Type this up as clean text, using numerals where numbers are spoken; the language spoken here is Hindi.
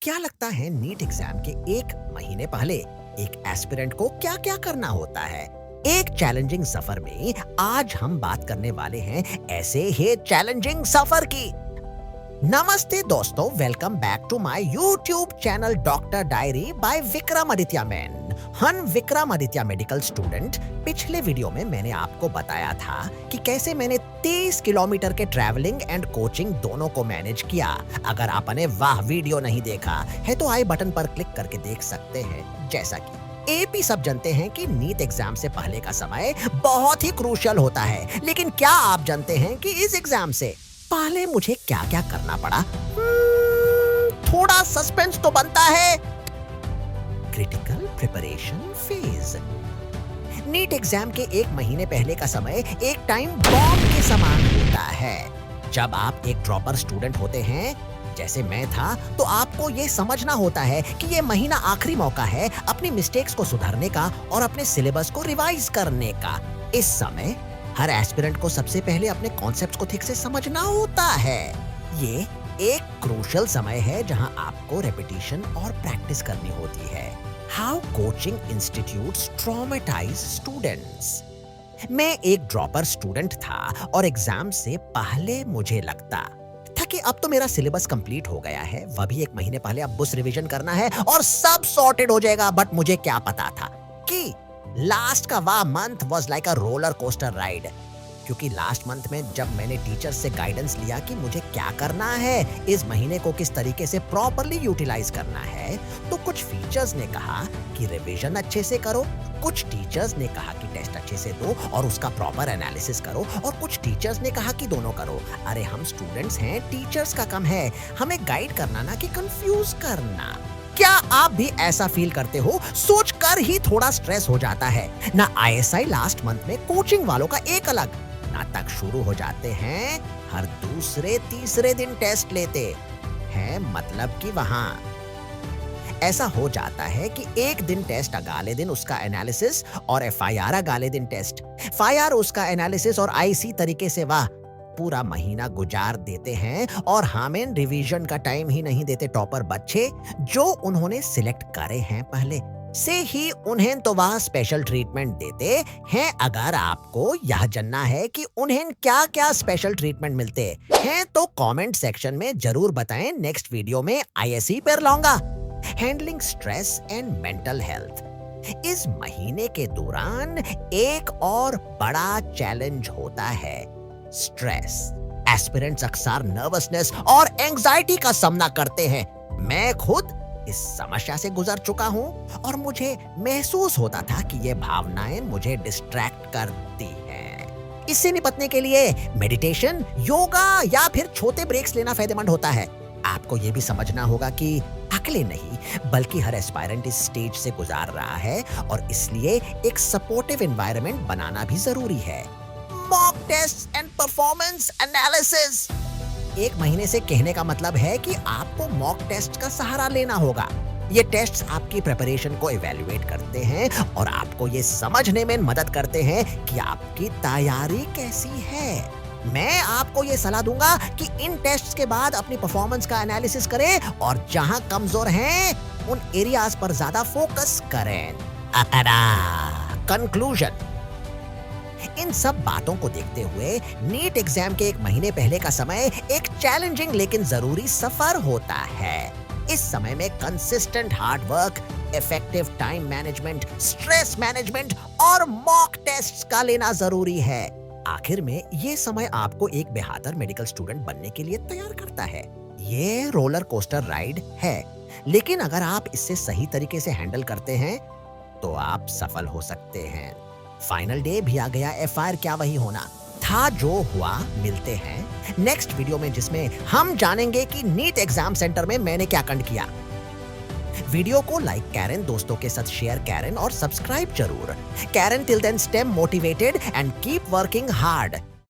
क्या लगता है नीट एग्जाम के एक महीने पहले एक एस्पिरेंट को क्या क्या करना होता है? एक चैलेंजिंग सफर में आज हम बात करने वाले हैं ऐसे ही चैलेंजिंग सफर की। नमस्ते दोस्तों, welcome back to my YouTube channel doctor diary by Vikram Aditya man. हन विक्रम आदित्य मेडिकल स्टूडेंट। पिछले वीडियो में मैंने आपको बताया था कि कैसे मैंने 30 किलोमीटर के ट्रैवलिंग एंड कोचिंग दोनों को मैनेज किया। अगर आपने वह वीडियो नहीं देखा है तो आई बटन पर क्लिक करके देख सकते हैं। जैसा कि एपी सब जानते हैं कि नीट एग्जाम से पहले का समय बहुत ही क्रूशियल होता है, लेकिन क्या आप जानते हैं कि इस एग्जाम से पहले मुझे क्या क्या करना पड़ा? थोड़ा सस्पेंस तो बनता है। Critical preparation phase. NEET exam के एक महीने पहले का समय एक टाइम बॉम्ब के समान होता है। जब आप एक ड्रॉपर स्टूडेंट होते हैं, जैसे मैं था, तो आपको ये समझना होता है कि ये महीना आखिरी मौका है अपनी मिस्टेक्स को सुधारने का और अपने सिलेबस को रिवाइज करने का। इस समय हर एस्पिरेंट को सबसे पहले अपने कॉन्सेप्ट्स को ठीक से समझना होता है। ये एक क्रूशियल समय है जहां आपको रेपिटेशन और प्रैक्टिस करनी होती है। How coaching institutes traumatise students. मैं एक ड्रॉपर स्टूडेंट था और एग्जाम से पहले मुझे लगता था कि अब तो मेरा सिलेबस कंप्लीट हो गया है, वह भी एक महीने पहले, अब बस रिवीजन करना है और सब सॉर्टेड हो जाएगा। बट मुझे क्या पता था कि लास्ट का वह month was like a roller coaster ride. क्योंकि लास्ट मंथ में जब मैंने टीचर्स से गाइडेंस लिया कि मुझे क्या करना है, इस महीने को किस तरीके से प्रॉपर्ली यूटिलाइज करना है, तो कुछ फीचर्स ने कहा कि रिवीजन अच्छे से करो, कुछ टीचर्स ने कहा कि टेस्ट अच्छे से दो और उसका प्रॉपर एनालिसिस करो, और कुछ टीचर्स ने कहा कि दोनों करो। अरे हम स्टूडेंट्स हैं, टीचर्स का काम है हमें गाइड करना, ना कि कंफ्यूज करना। क्या आप भी ऐसा फील करते हो? सोचकर ही थोड़ा स्ट्रेस हो जाता है ना। आईएसआई लास्ट मंथ में कोचिंग वालों का एक अलग नाटक शुरू हो जाते हैं। हर दूसरे तीसरे दिन टेस्ट लेते हैं, मतलब कि वहां ऐसा हो जाता है कि एक दिन टेस्ट, अगले दिन उसका एनालिसिस, और एफआईआर अगले दिन टेस्ट, एफआईआर उसका एनालिसिस, और आईसी तरीके से वाह पूरा महीना गुजार देते हैं और हमें रिवीजन का टाइम ही नहीं देते। टॉपर बच्चे जो उन्होंने सिलेक्ट करे हैं पहले से ही, उन्हें तो वह स्पेशल ट्रीटमेंट देते हैं। अगर आपको यह जानना है कि उन्हें क्या क्या स्पेशल ट्रीटमेंट मिलते हैं तो कमेंट सेक्शन में जरूर बताएं। नेक्स्ट वीडियो में आईएससी पर लाऊंगा। Handling stress and mental health. इस महीने के दौरान एक और बड़ा चैलेंज होता है, स्ट्रेस। एस्पिरेंट्स अक्सर नर्वसनेस और एंजाइटी का सामना करते हैं। मैं खुद इस समस्या से गुजर चुका हूं और मुझे महसूस होता था कि ये भावनाएं मुझे डिस्ट्रैक्ट करती हैं। इससे निपटने के लिए मेडिटेशन, योगा या फिर छोटे ब्रेक्स लेना फायदेमंद होता है। आपको ये भी समझना होगा कि अकेले नहीं बल्कि हर एस्पायरेंट इस स्टेज से गुजार रहा है और इसलिए एक सपोर्टिव एनवायरनमेंट बनाना भी जरूरी है। Mock test and performance analysis. एक महीने से कहने का मतलब है कि आपको मॉक टेस्ट का सहारा लेना होगा। ये टेस्ट्स आपकी प्रिपरेशन को इवैल्यूएट करते हैं और आपको ये समझने में मदद करते हैं कि आपकी तैयारी कैसी है। मैं आपको ये सलाह दूंगा कि इन टेस्ट्स के बाद अपनी परफॉर्मेंस का एनालिसिस करें और जहां कमजोर हैं उन एरियाज पर ज्यादा फोकस करें। कंक्लूजन। इन सब बातों को देखते हुए नीट एग्जाम के एक महीने पहले का समय एक चैलेंजिंग लेकिन जरूरी सफर होता है। इस समय में consistent hard work, effective time management, stress management और मॉक टेस्ट्स का लेना जरूरी है। आखिर में ये समय आपको एक बेहतर मेडिकल स्टूडेंट बनने के लिए तैयार करता है। ये रोलर कोस्टर राइड है, लेकिन अगर आप इसे सही तरीके से हैंडल करते हैं तो आप सफल हो सकते हैं। फाइनल डे भी आ गया, एफआईआर क्या वही होना था जो हुआ। मिलते हैं नेक्स्ट वीडियो में, जिसमें हम जानेंगे कि नीट एग्जाम सेंटर में मैंने क्या कांड किया। वीडियो को लाइक करें, दोस्तों के साथ शेयर करें और सब्सक्राइब जरूर करें। Till then stay motivated and keep working hard.